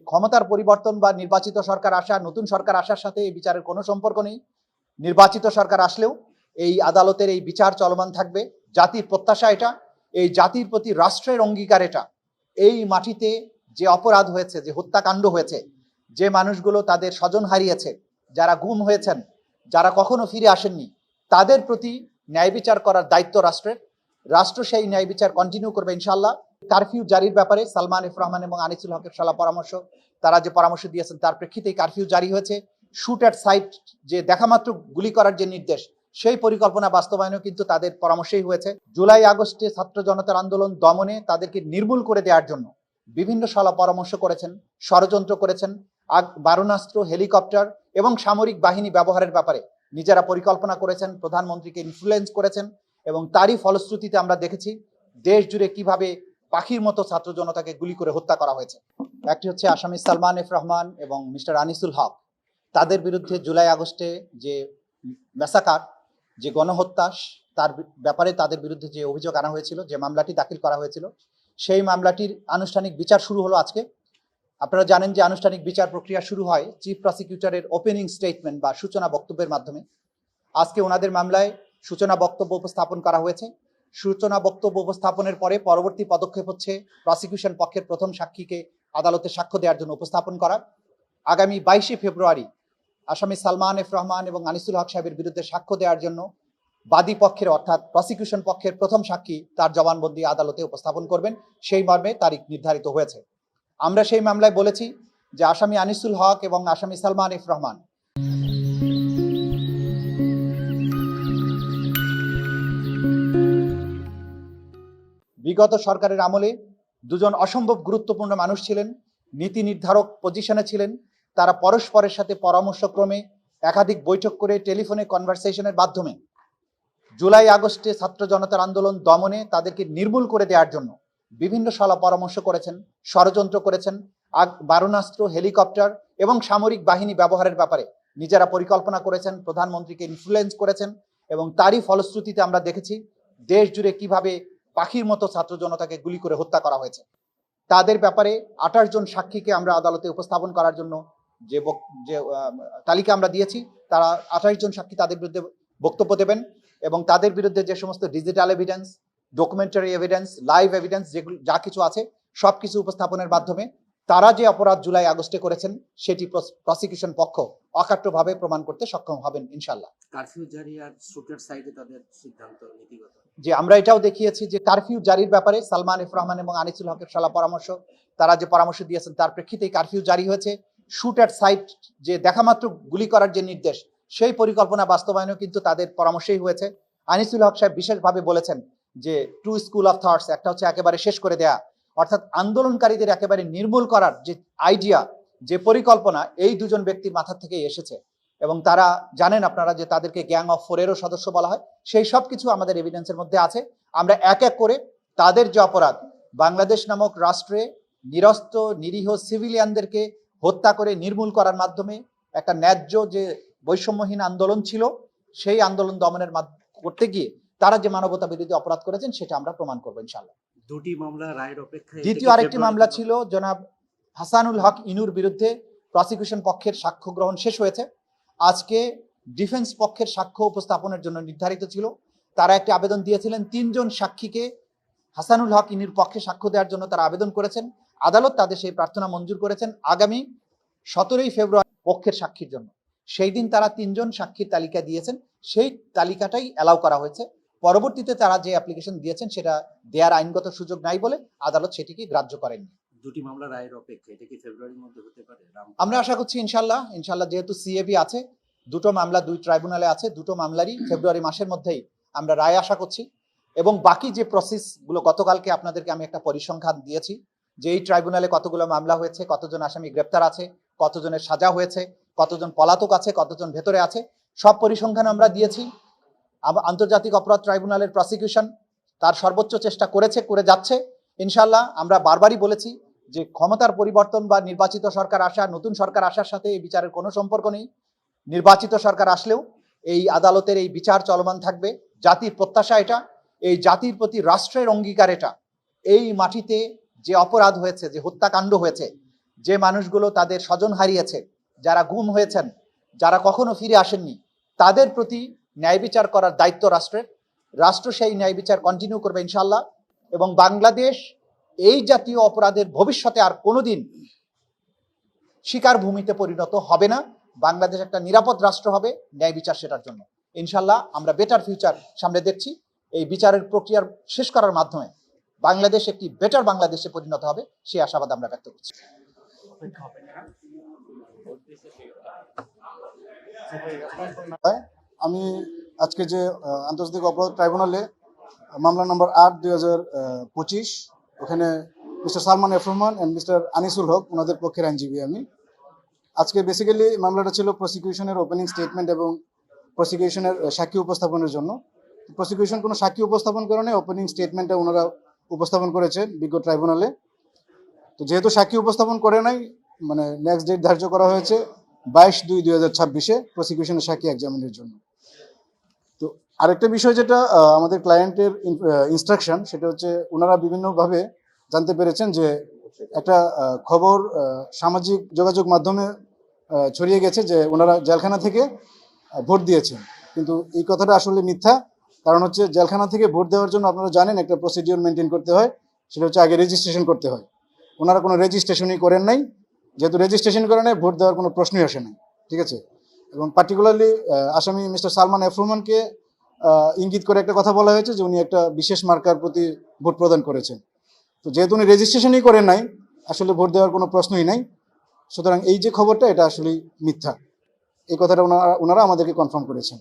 ক্ষমতার পরিবর্তন বা নির্বাচিত সরকার আসা, নতুন সরকার আসার সাথে এই বিচারের কোনো সম্পর্ক নেই। নির্বাচিত সরকার আসলেও এই আদালতের এই বিচার চলমান থাকবে। জাতির প্রত্যাশা এটা, এই জাতির প্রতি রাষ্ট্রের অঙ্গীকার এটা। এই মাটিতে যে অপরাধ হয়েছে, যে হত্যাকাণ্ড হয়েছে, যে মানুষগুলো তাদের স্বজন হারিয়েছে, যারা গুম হয়েছেন, যারা কখনো ফিরে আসেননি, তাদের প্রতি ন্যায় বিচার করার দায়িত্ব রাষ্ট্রের। রাষ্ট্র সেই ন্যায় বিচার কন্টিনিউ করবে ইনশাআল্লাহ। কারফিউ জারির ব্যাপারে সালমান এফ রহমান এবং আনিসুল হকের সালা পরামর্শ, তারা যে পরামর্শ দিয়েছেন তার প্রেক্ষিতেই কারফিউ জারি হয়েছে। শুট অ্যাট সাইট, যে দেখামাত্র গুলি করার যে নির্দেশ, সেই পরিকল্পনা বাস্তবায়নও কিন্তু তাদের পরামর্শেই হয়েছে। জুলাই আগস্টে ছাত্র জনতার আন্দোলন দমনে তাদেরকে নির্মূল করে দেওয়ার জন্য বিভিন্ন সলা পরামর্শ করেছেন, ষড়যন্ত্র করেছেন। বারুণাস্ত্র, হেলিকপ্টার এবং সামরিক বাহিনী ব্যবহারের ব্যাপারে নিজেরা পরিকল্পনা করেছেন, প্রধানমন্ত্রীকে ইনফ্লুয়েন্স করেছেন, এবং তারই ফলশ্রুতিতে আমরা দেখেছি দেশ জুড়ে কিভাবে পাখির মতো ছাত্র জনতাকে গুলি করে হত্যা করা হয়েছে। একটি হচ্ছে আসামি সালমান এফ রহমান এবং মিস্টার আনিসুল হক, তাদের বিরুদ্ধে জুলাই আগস্টে যে মেসাকার, যে গণহত্যা, তার ব্যাপারে তাদের বিরুদ্ধে যে অভিযোগ আনা হয়েছিল, যে মামলাটি দাখিল করা হয়েছিল, সেই মামলাটির আনুষ্ঠানিক বিচার শুরু হলো আজকে। আপনারা জানেন যে আনুষ্ঠানিক বিচার প্রক্রিয়া শুরু হয় চিফ প্রসিকিউটরের ওপেনিং স্টেটমেন্ট বা সূচনা বক্তব্যের মাধ্যমে। আজকে ওনাদের মামলায় সূচনা বক্তব্য উপস্থাপন করা হয়েছে। সূচনা বক্তব্য উপস্থাপনের পরে পরবর্তী পদক্ষেপ হচ্ছে প্রসিকিউশন পক্ষের প্রথম সাক্ষীকে আদালতে সাক্ষ্য দেওয়ার জন্য উপস্থাপন করা। আগামী 22শে ফেব্রুয়ারি আসামি সালমান এফ রহমান এবং আনিসুল হক সাহেবের বিরুদ্ধে সাক্ষ্য দেওয়ার জন্য বাদী পক্ষের অর্থাৎ প্রসিকিউশন পক্ষের প্রথম সাক্ষী তার জবানবন্দি আদালতে উপস্থাপন করবেন, সেই মর্মে তারিখ নির্ধারিত হয়েছে। আমরা সেই মামলায় বলেছি যে আসামি আনিসুল হক এবং আসামি সালমান এফ রহমান বিগত সরকারের আমলে দুজন অসম্ভব গুরুত্বপূর্ণ মানুষ ছিলেন, নীতি নির্ধারক পজিশনে ছিলেন। তারা পরস্পরের সাথে পরামর্শক্রমে একাধিক বৈঠক করে টেলিফোনে কনভারসেশনের মাধ্যমে জুলাই আগস্টে ছাত্র জনতার আন্দোলন দমনে তাদেরকে নির্মূল করে দেওয়ার জন্য বিভিন্ন সলা পরামর্শ করেছেন, ষড়যন্ত্র করেছেন। বারুণাস্ত্র, হেলিকপ্টার এবং সামরিক বাহিনী ব্যবহারের ব্যাপারে নিজেরা পরিকল্পনা করেছেন, প্রধানমন্ত্রীকে ইনফ্লুয়েন্স করেছেন, এবং তারই ফলশ্রুতিতে আমরা দেখেছি দেশ জুড়ে কিভাবে পাখির মতো ছাত্র জনতাকে গুলি করে হত্যা করা হয়েছে। তাদের ব্যাপারে 28 জন সাক্ষীকে আমরা আদালতে উপস্থাপন করার জন্য যে তালিকা আমরা দিয়েছি, তারা 28 জন সাক্ষী তাদের বিরুদ্ধে বক্তব্য দেবেন, এবং তাদের বিরুদ্ধে যে সমস্ত digital evidence, documentary evidence, live evidence যেগুলো যা কিছু আছে সবকিছু উপস্থাপনের মাধ্যমে তারা যে অপরাধ জুলাই আগস্টে করেছেন সেটি প্রসিকিউশন পক্ষ অকাট্যভাবে প্রমাণ করতে সক্ষম হবেন ইনশাআল্লাহ। কারফিউ জারি আর শুটের সাইডে তাদের সিদ্ধান্ত নীতিগত, যে আমরা এটাও দেখিয়েছি যে কারফিউ জারির ব্যাপারে সালমান এফ রহমান এবং আনিসুল হকের সালা পরামর্শ, তারা যে পরামর্শ দিয়েছেন তার প্রেক্ষিতেই কারফিউ জারি হয়েছে। শুট অ্যাট সাইট, যে দেখামাত্র গুলি করার যে নির্দেশ, সেই পরিকল্পনা বাস্তবায়নও কিন্তু তাদের পরামর্শেই হয়েছে। আনিসুল হক সাহেব বিশেষভাবে বলেছেন যে টু স্কুল অফ থটস, একটা হচ্ছে একেবারে শেষ করে দেয়া, অর্থাৎ আন্দোলনকারীদের একেবারে নির্মূল করার যে আইডিয়া, যে পরিকল্পনা, এই দুজন ব্যক্তির মাথা থেকেই এসেছে। এবং তারা জানেন আপনারা যে তাদেরকে গ্যাং অফ ফোরেরও সদস্য বলা হয়। সেই সব কিছু আমাদের এভিডেন্সের মধ্যে আছে। আমরা এক এক করে তাদের যে অপরাধ, বাংলাদেশ নামক রাষ্ট্রে নিরস্ত্র নিরীহ সিভিলিয়ানদেরকে হত্যা করে নির্মূল করার মাধ্যমে একটা ন্যায্য যে বৈষম্যহীন আন্দোলন ছিল, সেই আন্দোলন দমনের করতে গিয়ে তারা যে মানবতা বিরোধী অপরাধ করেছেন সেটা আমরা প্রমাণ করবো ইনশাআল্লাহ। দুটি মামলা রায়ের অপেক্ষায়। দ্বিতীয় আরেকটি মামলা ছিল জনাব হাসানুল হক ইনুর বিরুদ্ধে। প্রসিকিউশন পক্ষের সাক্ষ্য গ্রহণ শেষ হয়েছে। আজকে ডিফেন্স পক্ষের সাক্ষ্য উপস্থাপনের জন্য নির্ধারিত ছিল। তারা একটি আবেদন দিয়েছিলেন, 3 জন সাক্ষীকে হাসানুল হক ইনুর পক্ষে সাক্ষ্য দেওয়ার জন্য তারা আবেদন করেছেন। আদালত তাদের সেই প্রার্থনা মঞ্জুর করেছেন আগামী 17ই ফেব্রুয়ারি পক্ষের সাক্ষীর জন্য। সেই দিন তারা 3 জন সাক্ষীর তালিকা দিয়েছেন, সেই তালিকাটাই অ্যালাউ করা হয়েছে। পরবর্তীতে তারা যে অ্যাপ্লিকেশন দিয়েছেন সেটা দেওয়ার আইনগত সুযোগ নাই বলে আদালত সেটিকে গ্রাহ্য করেননি। দুটি মামলা রায়ের অপেক্ষা, এটা কি ফেব্রুয়ারির মধ্যে হতে পারে? আমরা আশা করছি ইনশাআল্লাহ। যেহেতু সিএবি আছে, দুটো মামলা 2 ট্রাইব্যুনালে আছে, দুটো মামলারই ফেব্রুয়ারি মাসের মধ্যেই আমরা রায় আশা করছি। এবং বাকি যে প্রসেসগুলো, গতকালকে আপনাদেরকে আমি একটা পরিসংখ্যান দিয়েছি যে এই ট্রাইব্যুনালে কতগুলো মামলা হয়েছে, কতজন আসামি গ্রেপ্তার আছে, কতজনের সাজা হয়েছে, কতজন পলাতক আছে, কতজন ভেতরে আছে, সব পরিসংখ্যান আমরা দিয়েছি। আন্তর্জাতিক অপরাধ ট্রাইব্যুনালের প্রসিকিউশন তার সর্বোচ্চ চেষ্টা করেছে, করে যাচ্ছে ইনশাআল্লাহ। আমরা বারবারই বলেছি যে ক্ষমতার পরিবর্তন বা নির্বাচিত সরকার আসা, নতুন সরকার আসার সাথে এই বিচারের কোনো সম্পর্ক নেই। নির্বাচিত সরকার আসলেও এই আদালতের এই বিচার চলমান থাকবে। জাতির প্রত্যাশা এটা, এই জাতির প্রতি রাষ্ট্রের অঙ্গীকার এটা। এই মাটিতে যে অপরাধ হয়েছে, যে হত্যাকাণ্ড হয়েছে, যে মানুষগুলো তাদের স্বজন হারিয়েছে, যারা গুম হয়েছেন, যারা কখনো ফিরে আসেননি, তাদের প্রতি ন্যায় বিচার করার দায়িত্ব রাষ্ট্রের। রাষ্ট্র সেই ন্যায় বিচার কন্টিনিউ করবে ইনশাল্লাহ। এবং বাংলাদেশ এই জাতীয় অপরাধের ভবিষ্যতে আর কোনোদিন শিকার ভূমিতে পরিণত হবে না। বাংলাদেশ একটা নিরাপদ রাষ্ট্র হবে, ন্যায় বিচার সেটার জন্য ইনশাল্লাহ আমরা বেটার ফিউচার সামনে দেখছি। এই বিচারের প্রক্রিয়ার শেষ করার মাধ্যমে বাংলাদেশ একটি বেটার বাংলাদেশে পরিণত হবে, সেই আশাবাদ আমরা ব্যক্ত করছি। আমি আজকে যে আন্তর্জাতিক অপরাধ ট্রাইব্যুনালে মামলা নম্বর ৮/২০২৫ ওখানে mister Salman F Rahman and mister Anisul Haq ওনাদের পক্ষের আইনজীবী আমি। আজকে বেসিক্যালি মামলাটা ছিল প্রসিকিউশনের ওপেনিং স্টেটমেন্ট এবং প্রসিকিউশনের সাক্ষী উপস্থাপনের জন্য। প্রসিকিউশন কোনো সাক্ষী উপস্থাপন করে নেই, ওপেনিং স্টেটমেন্টটা ওনারা উপস্থাপন করেছেন বিজ্ঞ ট্রাইব্যুনালে। তো যেহেতু সাক্ষী উপস্থাপন করে নাই, মানে নেক্সট ডেট ধার্য করা হয়েছে 22/2/2026 প্রসিকিউশনের সাক্ষী এক্সামিনের জন্য। তো আরেকটা বিষয় যেটা আমাদের ক্লায়েন্টের ইনস্ট্রাকশন, সেটা হচ্ছে ওনারা বিভিন্নভাবে জানতে পেরেছেন যে একটা খবর সামাজিক যোগাযোগ মাধ্যমে ছড়িয়ে গেছে যে ওনারা জেলখানা থেকে ভোট দিয়েছেন, কিন্তু এই কথাটা আসলে মিথ্যা। কারণ হচ্ছে জেলখানা থেকে ভোট দেওয়ার জন্য আপনারা জানেন একটা প্রসিডিওর মেনটেন করতে হয়, সেটা হচ্ছে আগে রেজিস্ট্রেশন করতে হয়। ওনারা কোনো রেজিস্ট্রেশনই করেন নাই, যেহেতু রেজিস্ট্রেশন করে নাই ভোট দেওয়ার কোনো প্রশ্নই আসে নাই, ঠিক আছে। এবং পার্টিকুলারলি আসামি মিস্টার সালমান এফ রহমানকে ইঙ্গিত করে একটা কথা বলা হয়েছে যে উনি একটা বিশেষ মার্কার প্রতি ভোট প্রদান করেছেন। তো যেহেতু উনি রেজিস্ট্রেশনই করেন নাই, আসলে ভোট দেওয়ার কোনো প্রশ্নই নাই। সুতরাং এই যে খবরটা এটা আসলেই মিথ্যা, এই কথাটা ওনারা আমাদেরকে কনফার্ম করেছেন।